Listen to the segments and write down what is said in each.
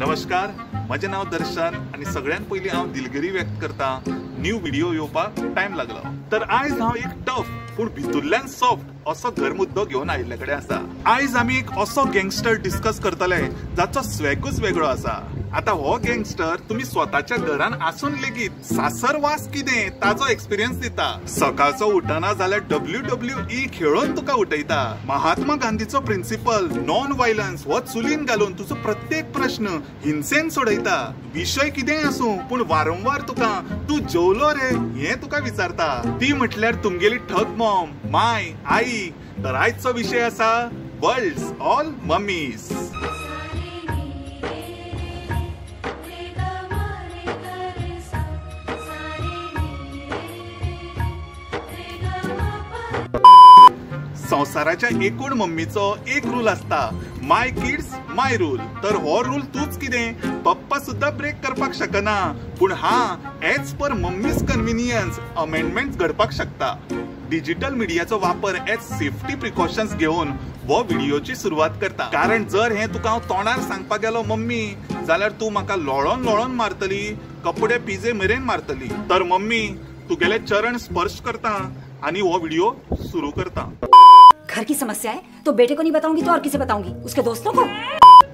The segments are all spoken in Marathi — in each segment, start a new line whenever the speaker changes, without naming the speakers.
नमस्कार, माझे नाव दर्शन आणि सगळ्यात पयलीं हांव दिलगिरी व्यक्त करता न्यू व्हिडिओ येवपाक टाइम लागलो। तर आयज हांव एक टफ पण भितुरल्यान सॉफ्ट असो घर मुद्दो घेवन आयिल्ले कडेन आसा। आयज आमी एक असो गँगस्टर डिस्कस करतले जाचो स्वॅगूच वेगळो आसा। आता हो गँगस्टर तुम्ही स्वतःच्या घरान आसून लेगीत सासर वास कितें ताजो एक्सपिरियन्स दिता। सकाळचो उठना जाल्यार WWE खेळून तुका उठयता। महात्मा गांधीचो प्रिन्सिपल नॉन व्हायलन्स हो चुलीन घालून तुजो प्रत्येक प्रश्न हिंसेन सोडयता। विषय कितेंय आसूं पण वारंवार तुका तू जेवलो रे हे तुका विचारता। ती म्हटल्यार तुमगेली ठग मॉम, माय, आई। तर आयचो विषय आसा वर्ल्ड्स ऑल मम्मीज। संसाराच्या एकूण मम्मीचो एक रूल असता, माय किड्स माय रूल। तर हो रूल तूच कितें पप्पा सुद्धा ब्रेक करपाक शकना, पण as per mummy's convenience amendment घडपाक शकता। डिजिटल मीडियाचो वापर एज सेफ्टी प्रिकॉशन्स घेऊन वो व्हिडिओची सुरुवात करता। कारण जर हे तुका हांव तोंडार सांगपाक गेलो मम्मी जाल्यार तू म्हाका लोळोन लोळोन मारतली, कपडे पिजे मेरेन मारतली। तर मम्मी तुगेले चरण स्पर्श करता आणि वो व्हिडिओ सुरू करता।
घर की समस्या है तो बेटे को नहीं बताऊंगी तो और किसे बताऊंगी? उसके दोस्तों को।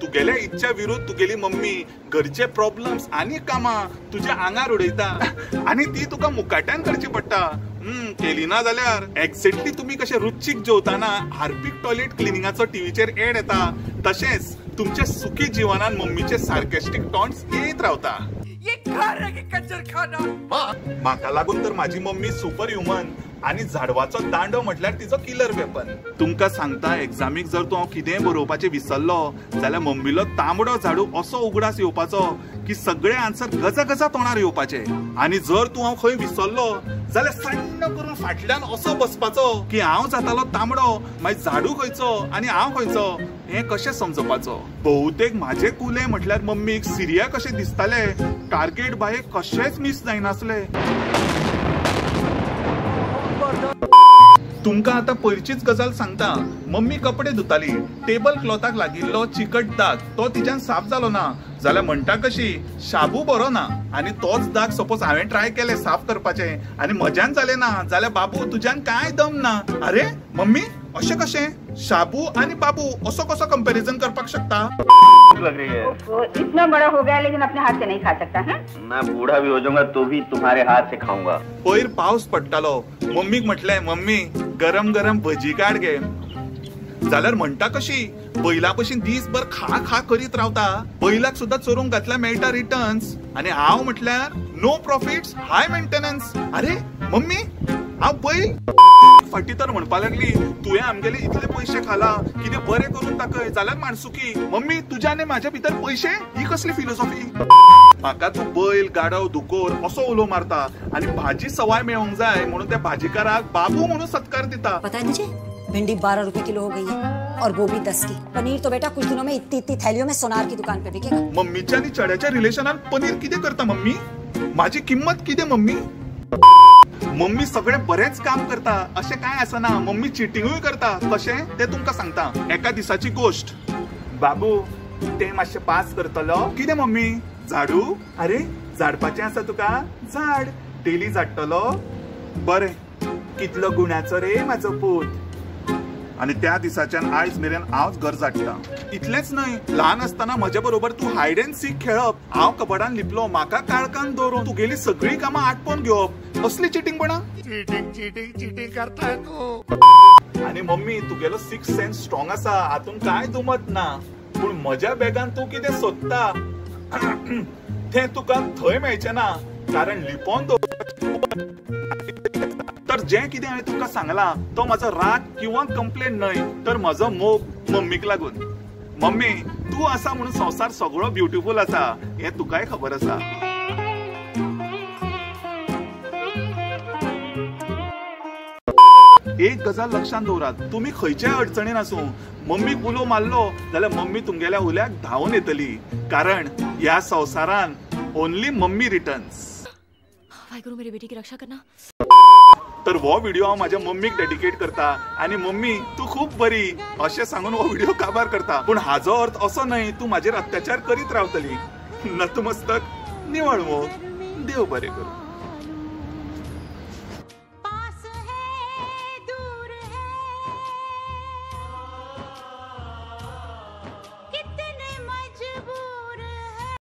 तुगेल्या इच्छा विरुद्ध तुगेली मम्मी घरचे प्रॉब्लेम्स आणि कामा तुझ्या आंगार उडयता आणि ती तुका मुकाट्यान करची पडटा। केली ना जाल्यार एक्झॅक्टली तुम्ही कशे रुचीक जेवताना हार्पिक टॉयलेट क्लिनिंगाचो टीव्हीचेर एड येता तशेंच तुमच्या सुखी जीवनान मम्मीचे सार्केस्टिक टॉन्ट्स येत रावता। म्हाका लागून तर माझी मम्मी सुपर ह्युमन आणि झाडवाचो दांडो म्हटल्यार तिचो किलर वेपन। तुमका सांगता एक्झामीक जर तू कितेंय बरोवपाचे विसरलो जाल्यार मम्मीलो तांबडो झाडू असो उगडास येवपाचो की सगळे आन्सर गजा गजा तोंडार येवपाचे। आणि जर तू हांव खंय विसरलो जाल्यार सण्ण करून फाटल्यान असो बसपाचो की हांव जातालो तांबडो, मागीर झाडू खंयचो आणि हांव खंयचो हे कशें समजपाचो। बहुतेक माझे कुले म्हटल्यार मम्मीक सिरिया कशें दिसताले, टार्गेट बाये कशेंच मिस जायनासले। तुमका आता पयरचीच गजाल सांगता, मम्मी कपडे धुताली, टेबल क्लॉथाक लागिल्लो चिकट दाग तो तिच्यान साफ जालो ना जाल्यार म्हणटा कशी शाबू बरो ना। आणि तोच दाग सपोज हांवें ट्राय केले साफ करपाचे आणि म्हज्यान जाले ना जाल्यार बाबू तुज्यान काय दम ना। अरे मम्मी अशें कशें? शाबू आणि बाबू असो कसो कंपैरिजन करपाक शकता?
लग रही है
वो इतना बड़ा हो गया लेकिन अपने हाथ से नहीं खा सकता है।
मैं बूढ़ा भी हो जाऊंगा तो भी तुम्हारे हाथ से खाऊंगा।
पयर पाऊस पडटालो, मम्मीक म्हटले मम्मी गरम गरम भजी काड गे जाल्यार म्हणटा कशी बैला भशेन दीसभर खा खा करीत रावता। बैलाक सुद्धा चोरूंक घातल्या मेळटा रिटर्न्स आणि हांव म्हटल्यार नो प्रॉफिट्स हाय मेंटेनन्स। अरे मम्मी हांव बैल फाटी तर म्हणपा लागली तुवें आमगेले इतले पैसे खाला कितें बरें करून दाखय जाल्यार माणसुकी। मम्मी तुज्या आनी म्हाज्या भितर पैसे ही कसली फिलॉसॉफी? म्हाका तू बैल गाडव दुकोर असो उलो मारता आणि भाजी सवाय मेळोंक जाय म्हणून त्या भाजीकाराक बाबू म्हणून सत्कार दिता।
पता है तुझे भिंडी 12 रुपए किलो हो गई है और गोभी 10 की। पनीर तो बेटा कुछ दिनों में इतनी थैलियों में सोनार की दुकान पे बिकेगा।
मम्मीच्या आणि चड्याच्या रिलेशनात पनीर कितें करता मम्मी? माझी किंमत कितें मम्मी? मम्मी सगळे बरेच काम करता अशें काय आसना, मम्मी चिटिंगूय करता। कशें ते तुमका सांगता। एका दिसाची गोष्ट, बाबू ते मातशें पास करतलो। कितें मम्मी? झाडू? अरे झाडपाचें आसा तुका? झाड डेली झाडटलो। बरें, कितलो गुणाचो रे म्हाजो पूत। आणि त्या दिसाच्यान आयज मेरेन हांवच घर झाडटा। इतलेंच न्हय, ल्हान आसतना म्हजे बरोबर तू हायड एंड सीक खेळप, हांव कबडान लिपलो म्हाका काळखान दवरून तुगेली सगळी कामां आटपून घेवप। असली चिटिंगपणा? चिटिंग करताय तू। आणि मम्मी तुगेलो सिक्स सेन्स स्ट्रॉंग आसा, हातून काय दुमत ना। पण म्हज्या बॅगान तू कितें सोदता तें तुका थंय मेळचें ना, कारण लिपोवन तर जे कितें हांवें तुका सांगला तो म्हजो राग किंवा कंप्लेंट न्हय, तर म्हजो मोग मम्मीक लागून। मम्मी तू आसा म्हणून संसार सगळो ब्युटिफूल आसा हे तुकाय खबर आसा। एक गजाल लक्षात दवरात, तुम्ही खंयच्याय अडचणीन आसूं मम्मीक उलो मारलो जाल्यार मम्मी तुमगेल्या उल्याक धांवून येतली, कारण ह्या संसारान ओनली मम्मी रिटर्न्स।
वाहेगुरु मेरी बेटी की रक्षा करना।
तर हो व्हिडिओ हांव माझ्या मम्मीक डेडिकेट करता आणि मम्मी तू खूप बरी अशें सांगून हो व्हिडिओ काबार करता. पण हाजो अर्थ असो न्हय तू माझेर अत्याचार करीत रावतली. नतमस्तक, निवळ मोग, देव बरें करूं.